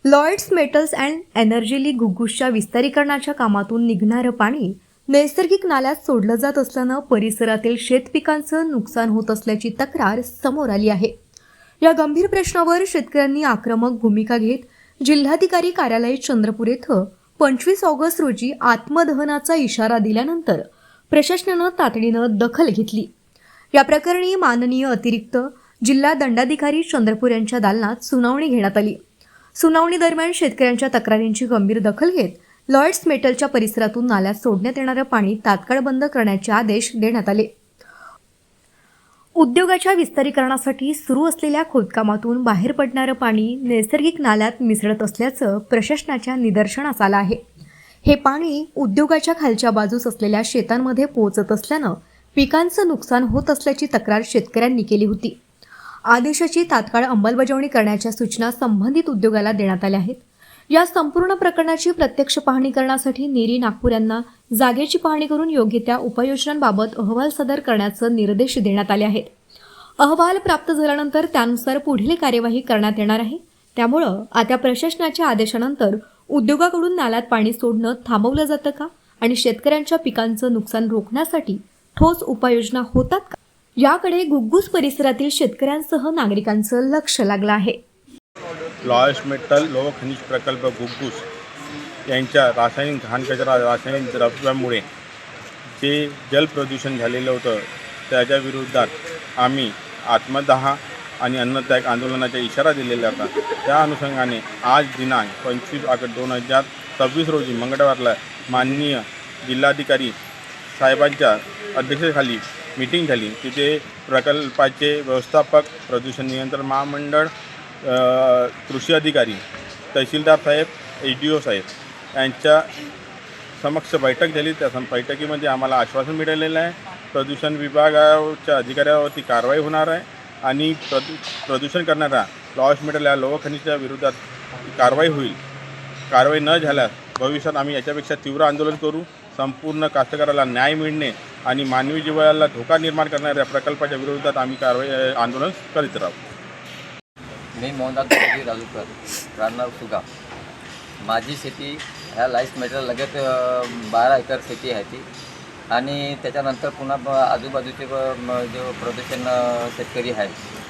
Lloyds metals and energy लीग घुग्गुसच्या विस्तारीकरणाच्या कामातून निघणारं पाणी नैसर्गिक नाल्यात सोडलं जात असल्यानं परिसरातील शेतपिकांचं नुकसान होत असल्याची तक्रार समोर आली आहे। या गंभीर प्रश्नावर शेतकऱ्यांनी आक्रमक भूमिका घेत जिल्हाधिकारी कार्यालय चंद्रपूर येथे 25 ऑगस्ट रोजी आत्मदहनाचा इशारा दिल्यानंतर प्रशासनानं तातडीनं दखल घेतली। या प्रकरणी माननीय अतिरिक्त जिल्हा दंडाधिकारी चंद्रपूर यांच्या दालनात सुनावणी घेण्यात आली। सुनावणी दरम्यान शेतकऱ्यांच्या तक्रारींची गंभीर दखल घेत लॉयड्स मेटलच्या परिसरातून नाल्यात सोडण्यात येणारं पाणी तात्काळ बंद करण्याचे आदेश देण्यात आले। उद्योगाच्या विस्तारीकरणासाठी सुरू असलेल्या खोदकामातून बाहेर पडणारं पाणी नैसर्गिक नाल्यात मिसळत असल्याचं प्रशासनाच्या निदर्शनास आलं आहे। हे पाणी उद्योगाच्या खालच्या बाजूस असलेल्या शेतांमध्ये पोहोचत असल्यानं पिकांचं नुकसान होत असल्याची तक्रार शेतकऱ्यांनी केली होती। आदेशाची तात्काळ अंमलबजावणी करण्याच्या सूचना संबंधित उद्योगाला देण्यात आल्या आहेत। या संपूर्ण प्रकरणाची प्रत्यक्ष पाहणी करण्यासाठी नेरी नागपूर यांना जागेची पाहणी करून योग्य त्या उपाययोजनांबाबत अहवाल सादर करण्याचे निर्देश देण्यात आले आहेत। अहवाल प्राप्त झाल्यानंतर त्यानुसार पुढील कार्यवाही करण्यात येणार आहे। त्यामुळे आता प्रशासनाच्या आदेशानंतर उद्योगाकडून नाल्यात पाणी सोडणं थांबवलं जातं का आणि शेतकऱ्यांच्या पिकांचं नुकसान रोखण्यासाठी ठोस उपाययोजना होतात का, याकडे घुग्गुस परिसरातील शेतकऱ्यांसह नागरिकांचं लक्ष लागलं आहे। लॉयड्स मेटल लोह खनिज प्रकल्प घुग्गुस यांच्या रासायनिक घाण कचरा रासायनिक द्रव्यांमुळे जे जलप्रदूषण झालेलं होतं त्याच्या विरोधात आम्ही आत्मदाह आणि अन्नत्याग आंदोलनाचा इशारा दिलेला होता। त्या अनुषंगाने आज दिनांक 25 ऑगस्ट 2026 रोजी मंगळवारला माननीय जिल्हाधिकारी साहेबांच्या अध्यक्षतेखाली मीटिंग झाली। तिथे प्रकल्पाचे व्यवस्थापक, प्रदूषण नियंत्रण महामंडळ, कृषी अधिकारी, तहसीलदार साहेब, HDO साहेब यांच्या समक्ष बैठक झाली। त्या बैठकीमध्ये आम्हाला आश्वासन मिळालेलं आहे प्रदूषण विभागाच्या अधिकाऱ्यावरती कारवाई होणार आहे आणि प्रदूषण करणाऱ्या लॉयड्स मेटल या लोह खनिजच्या विरोधात कारवाई होईल। कारवाई न झाल्यास भविष्यात आम्ही याच्यापेक्षा तीव्र आंदोलन करू। संपूर्ण कास्तकाराला न्याय मिळणे आणि मानवी जीवाला धोका निर्माण करणाऱ्या प्रकल्पाच्या विरोधात आम्ही आंदोलन करीत राहू। मी मोहनदास राजूकर, राहणार सुगा। माझी शेती ह्या लाईस मेटल लगेच 12 एकर शेती आहे ती आणि त्याच्यानंतर पुन्हा आजूबाजूचे जो प्रदूषण शेतकरी आहे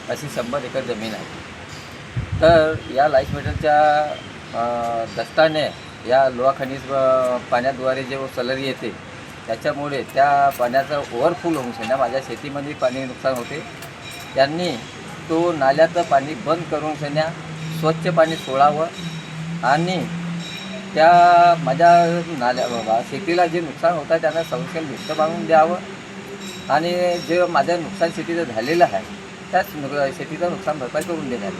अशी 100 एकर जमीन आहे। तर या लाईस मेटलच्या दस्ताने या लोहा खनिज पाण्याद्वारे जे सलरी येते त्याच्यामुळे त्या पाण्याचं ओव्हरफ्लो होऊन सध्या माझ्या शेतीमध्ये पाणी नुकसान होते। त्यांनी तो नाल्याचं पाणी बंद करून सध्या स्वच्छ पाणी सोडावं आणि त्या माझ्या नाल्या शेतीला जे नुकसान होतं त्यांना संरक्षण भिस्त बांधून द्यावं आणि जे माझं नुकसान शेतीचं झालेलं आहे त्याच शेतीचं नुकसान भरपाई करून देण्यात